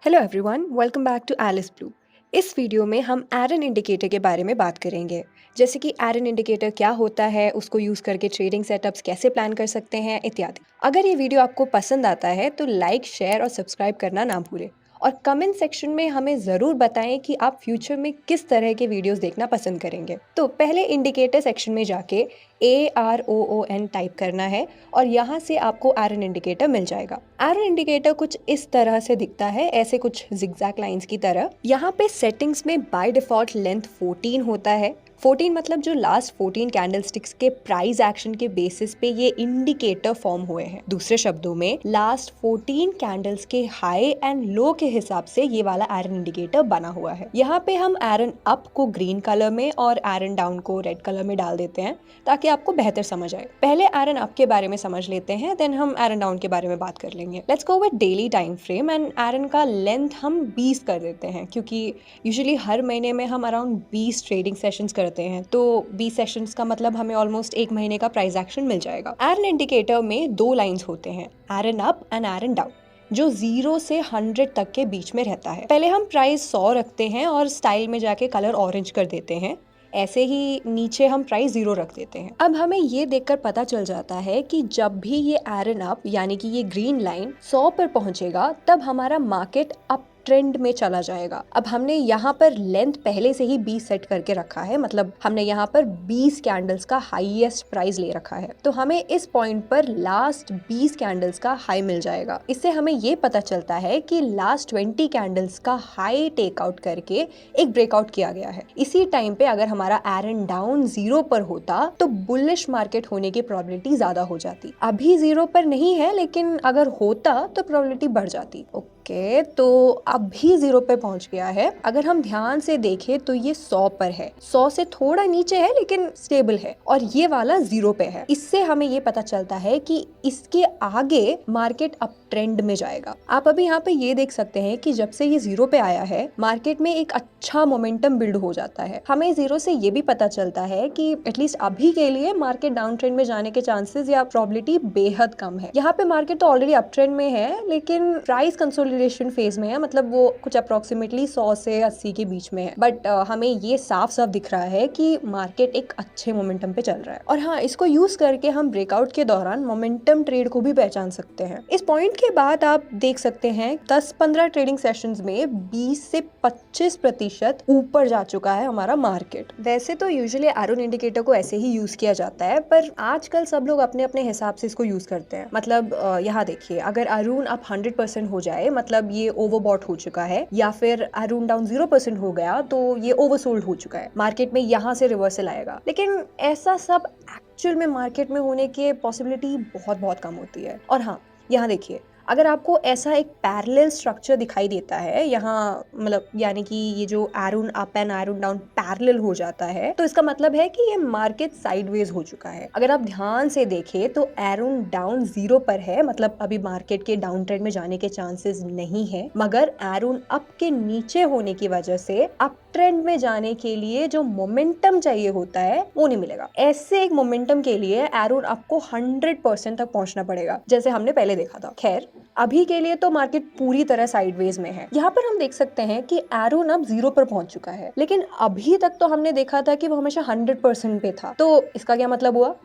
Hello everyone, welcome back to Alice Blue. इस video में हम एरन इंडिकेटर के बारे में बात करेंगे। जैसे कि एरन इंडिकेटर क्या होता है, उसको यूज़ करके ट्रेडिंग सेटअप्स कैसे प्लान कर सकते हैं इत्यादि। अगर ये वीडियो आपको पसंद आता है तो लाइक, शेयर और सब्सक्राइब करना ना भूलें। और कमेंट सेक्शन में हमें ज़रूर बताएं कि आप फ्यूचर में किस तरह के वीडियोस देखना पसंद करेंगे। तो पहले इंडिकेटर सेक्शन में जाके AROON टाइप करना है और यहाँ से आपको एरन इंडिकेटर मिल जाएगा। एरन इंडिकेटर कुछ इस तरह से दिखता है, ऐसे कुछ जिगजैग लाइंस की तरह। यहाँ पे सेटिंग्स में बाय डिफॉल्ट लेंथ 14 होता है। 14 मतलब जो लास्ट 14 कैंडलस्टिक्स के प्राइस एक्शन के बेसिस पे ये इंडिकेटर फॉर्म हुए हैं। दूसरे शब्दों में लास्ट 14 कैंडल्स के हाई एंड लो के हिसाब से ये वाला एरन इंडिकेटर बना हुआ है। यहाँ पे हम एरन अप को ग्रीन कलर में और एरन डाउन को रेड कलर में डाल देते हैं ताकि आपको बेहतर समझ आए। पहले एरन अप के बारे में समझ लेते हैं, देन हम एरन डाउन के बारे में बात कर लेंगे। Let's go with daily time frame and Aroon का लेंथ हम 20 कर देते हैं क्योंकि यूजुअली हर महीने में हम अराउंड 20 ट्रेडिंग सेशंस करते हैं, तो 20 सेशंस का मतलब हमें ऑलमोस्ट एक महीने का प्राइस एक्शन मिल जाएगा। एरन इंडिकेटर में दो लाइंस होते हैं, एरन अप एंड एरन डाउन, जो 0 से 100 तक के बीच में रहता है। पहले हम प्राइस 100 रखते हैं और स्टाइल में जाके कलर ऑरेंज कर देते हैं। ऐसे ही नीचे हम प्राइस 0 रख देते हैं। अब हमें ये देखकर पता चल जाता है कि जब भी ये एरन अप यानी कि ये ग्रीन लाइन 100 पर पहुंचेगा तब हमारा मार्केट अप ट्रेंड में चला जाएगा। अब हमने यहाँ पर लेंथ पहले से ही 20 सेट करके रखा है, मतलब हमने यहाँ पर 20 कैंडल्स का हाईएस्ट प्राइस ले रखा है, तो हमें इस पॉइंट पर लास्ट 20 कैंडल्स का हाई मिल जाएगा। इससे हमें ये पता चलता है कि लास्ट 20 कैंडल्स का हाई टेक आउट करके एक ब्रेकआउट किया गया है। इसी टाइम पे अगर हमारा एरन डाउन 0 पर होता तो बुलिश मार्केट होने की प्रोबेबिलिटी ज्यादा हो जाती। अभी 0 पर नहीं है, लेकिन अगर होता तो प्रोबेबिलिटी बढ़ जाती। ओके, तो अभी 0 पे पहुंच गया है। अगर हम ध्यान से देखें तो ये 100 पर है, 100 से थोड़ा नीचे है लेकिन स्टेबल है, और ये वाला 0 पे है। इससे हमें ये पता चलता है कि इसके आगे मार्केट अप ट्रेंड में जाएगा। आप अभी यहाँ पे ये देख सकते हैं कि जब से ये 0 पे आया है मार्केट में एक अच्छा मोमेंटम बिल्ड हो जाता है। हमें 0 से ये भी पता चलता है कि एटलीस्ट अभी के लिए मार्केट डाउन ट्रेंड में जाने के चांसेस या प्रोबेबिलिटी बेहद कम है। यहाँ पे मार्केट तो ऑलरेडी अप ट्रेंड में है, लेकिन प्राइस कंसोलिडेशन फेज में है, मतलब वो कुछ अप्रोक्सीमेटली 100 से 80 के बीच में है। बट हमें ये साफ साफ दिख रहा है कि मार्केट एक अच्छे मोमेंटम पे चल रहा है। और हाँ, इसको यूज करके हम ब्रेकआउट के दौरान मोमेंटम ट्रेड को भी पहचान सकते हैं। इस पॉइंट के बाद आप देख सकते हैं 10-15 ट्रेडिंग सेशंस में 20 से 25% ऊपर जा चुका है हमारा मार्केट। वैसे तो यूजुअली एरन इंडिकेटर को ऐसे ही यूज किया जाता है, पर आजकल सब लोग अपने अपने हिसाब से इसको यूज करते हैं। मतलब यहाँ देखिए, अगर अरुण अप 100% हो जाए मतलब ये ओवरबॉट हो चुका है, या फिर अरुण डाउन 0% हो गया तो ये ओवरसोल्ड हो चुका है, मार्केट में यहाँ से रिवर्सल आएगा। लेकिन ऐसा सब एक्चुअल में मार्केट में होने की पॉसिबिलिटी बहुत बहुत कम होती है। और हाँ, यहाँ देखिए, अगर आपको ऐसा एक पैरेलल स्ट्रक्चर दिखाई देता है यहाँ, मतलब यानी कि ये जो Aroon up and Aroon down parallel हो जाता है, तो इसका मतलब है कि ये मार्केट साइडवेज हो चुका है। अगर आप ध्यान से देखें तो एरन डाउन 0 पर है, मतलब अभी मार्केट के डाउन ट्रेंड में जाने के चांसेस नहीं है, मगर एरन अप के नीचे होने की वजह से अप ट्रेंड में जाने के लिए जो मोमेंटम चाहिए होता है वो नहीं मिलेगा। ऐसे एक मोमेंटम के लिए एरन अप को 100% तक पहुंचना पड़ेगा, जैसे हमने पहले देखा था। खैर, अभी के लिए तो मार्केट पूरी तरह साइडवेज में है। यहाँ पर हम देख सकते हैं कि एरन अब 0 पर पहुंच चुका है, लेकिन अभी तक तो हमने देखा था कि वो हमेशा 100% पे था। तो इसका क्या मतलब हुआ?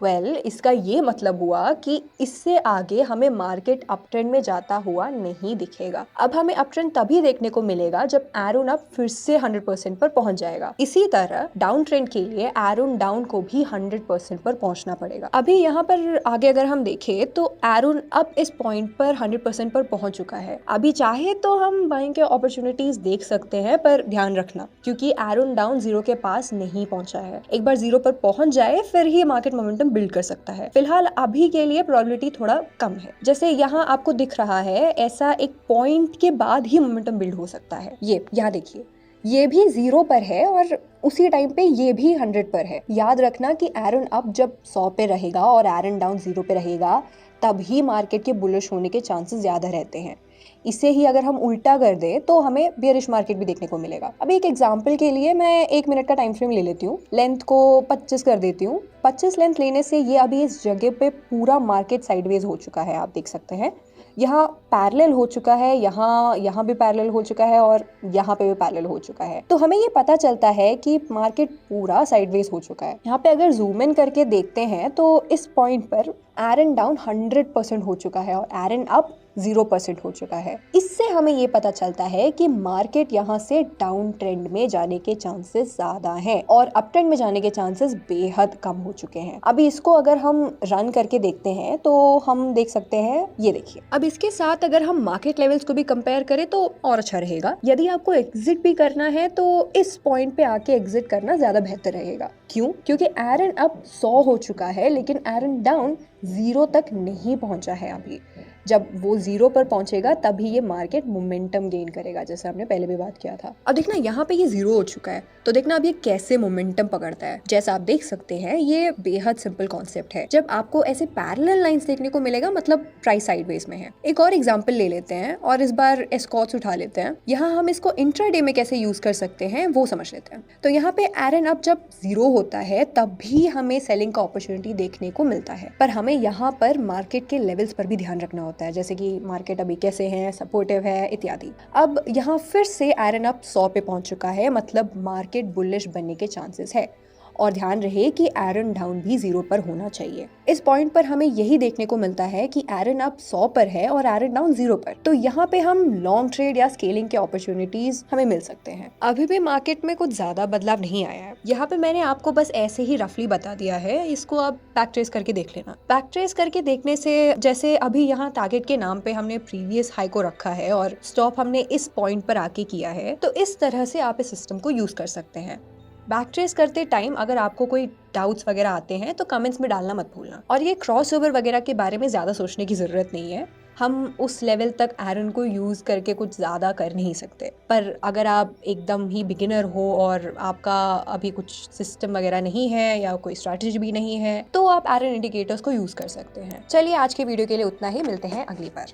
इसका ये मतलब हुआ कि इससे आगे हमें मार्केट अप ट्रेंड में जाता हुआ नहीं दिखेगा। अब हमें अप ट्रेंड तभी देखने को मिलेगा जब एरन अप फिर से 100% पर पहुंच जाएगा। इसी तरह डाउन ट्रेंड के लिए एरन डाउन को भी 100% पर पहुंचना पड़ेगा। अभी यहाँ पर आगे अगर हम देखें तो एरन अप इस पॉइंट पर 100% पर पहुंच चुका है। अभी चाहे तो हम बाइंग के अपॉर्चुनिटीज देख सकते हैं, पर ध्यान रखना क्योंकि एरन डाउन 0 के पास नहीं पहुंचा है। एक बार 0 पर पहुंच जाए फिर ही मार्केट मोमेंटम बिल्ड कर सकता है। फिलहाल अभी के लिए प्रोबेबिलिटी थोड़ा कम है। जैसे यहाँ आपको दिख रहा है, ऐसा एक पॉइंट के बाद ही मोमेंटम बिल्ड हो सकता है। ये यहाँ देखिए, ये भी 0 पर है और उसी टाइम पे ये भी 100 पर है। याद रखना कि एरन अप जब 100 पे रहेगा और एरन डाउन 0 पे रहेगा तभी मार्केट के बुलिश होने के चांसेस ज्यादा रहते हैं। इसे ही अगर हम उल्टा कर दें तो हमें बेयरिश मार्केट भी देखने को मिलेगा। अभी एक एग्जांपल के लिए मैं 1 मिनट का टाइम फ्रेम ले लेती हूँ, लेंथ को 25 कर देती हूँ। 25 लेंथ लेने से ये अभी इस जगह पे पूरा मार्केट साइडवेज हो चुका है, आप देख सकते हैं। यहाँ पैरेलल हो चुका है, यहाँ भी पैरेलल हो चुका है और यहाँ पे भी पैरेलल हो चुका है। तो हमें ये पता चलता है कि मार्केट पूरा साइडवेज हो चुका है। यहाँ पे अगर जूम इन करके देखते हैं तो इस पॉइंट पर एरन डाउन 100% हो चुका है और एरन अप 0% हो चुका है। इससे हमें ये पता चलता है कि मार्केट यहाँ से डाउन ट्रेंड में जाने के चांसेस ज्यादा हैं और अप ट्रेंड में जाने के चांसेस बेहद कम हो चुके हैं। अभी इसको अगर हम रन करके देखते हैं तो हम देख सकते हैं, ये देखिए। अब इसके साथ अगर हम मार्केट लेवल्स को भी कंपेयर करें तो और अच्छा रहेगा। यदि आपको एग्जिट भी करना है तो इस पॉइंट पे आके एग्जिट करना ज्यादा बेहतर रहेगा। क्यों? क्योंकि एरन अप 100 हो चुका है लेकिन एरन डाउन 0 तक नहीं पहुंचा है अभी। जब वो 0 पर पहुंचेगा तभी ये मार्केट मोमेंटम गेन करेगा, जैसे हमने पहले भी बात किया था। अब देखना यहाँ पे ये 0 हो चुका है तो देखना अब ये कैसे मोमेंटम पकड़ता है। जैसा आप देख सकते हैं ये बेहद सिंपल कॉन्सेप्ट है। जब आपको ऐसे पैरेलल लाइंस देखने को मिलेगा मतलब प्राइस साइडवेज में है। एक और एग्जांपल ले लेते हैं और इस बार एस्कॉट्स उठा लेते हैं। यहाँ हम इसको इंट्राडे में कैसे यूज कर सकते हैं वो समझ लेते हैं। तो यहाँ पे एरन अप जब 0 होता है तब भी हमें सेलिंग का अपॉर्चुनिटी देखने को मिलता है, पर हमें यहाँ पर मार्केट के लेवल्स पर भी ध्यान रखना होता है, जैसे कि मार्केट अभी कैसे है, सपोर्टिव है इत्यादि। अब यहाँ फिर से एरन अप 100 पे पहुंच चुका है, मतलब मार्केट बुलिश बनने के चांसेस है। और ध्यान रहे कि एरन डाउन भी 0 पर होना चाहिए। इस पॉइंट पर हमें यही देखने को मिलता है कि एरन अप 100 पर है और एरन डाउन 0 पर। तो यहाँ पे हम लॉन्ग ट्रेड या स्केलिंग के अपॉर्चुनिटीज हमें मिल सकते हैं। अभी भी मार्केट में कुछ ज्यादा बदलाव नहीं आया है। यहाँ पे मैंने आपको बस ऐसे ही रफली बता दिया है, इसको आप बैक ट्रेस करके देख लेना। बैक ट्रेस करके देखने से, जैसे अभी यहाँ टारगेट के नाम पे हमने प्रीवियस हाई को रखा है और स्टॉप हमने इस पॉइंट पर आके किया है, तो इस तरह से आप इस सिस्टम को यूज कर सकते हैं। बैक ट्रेस करते टाइम अगर आपको कोई डाउट्स वगैरह आते हैं तो कमेंट्स में डालना मत भूलना। और ये क्रॉस ओवर वगैरह के बारे में ज़्यादा सोचने की ज़रूरत नहीं है। हम उस लेवल तक एरन को यूज़ करके कुछ ज़्यादा कर नहीं सकते। पर अगर आप एकदम ही बिगिनर हो और आपका अभी कुछ सिस्टम वगैरह नहीं है या कोई स्ट्रैटेजी भी नहीं है तो आप एरन इंडिकेटर्स को यूज़ कर सकते हैं। चलिए आज के वीडियो के लिए उतना ही, मिलते हैं अगली बार।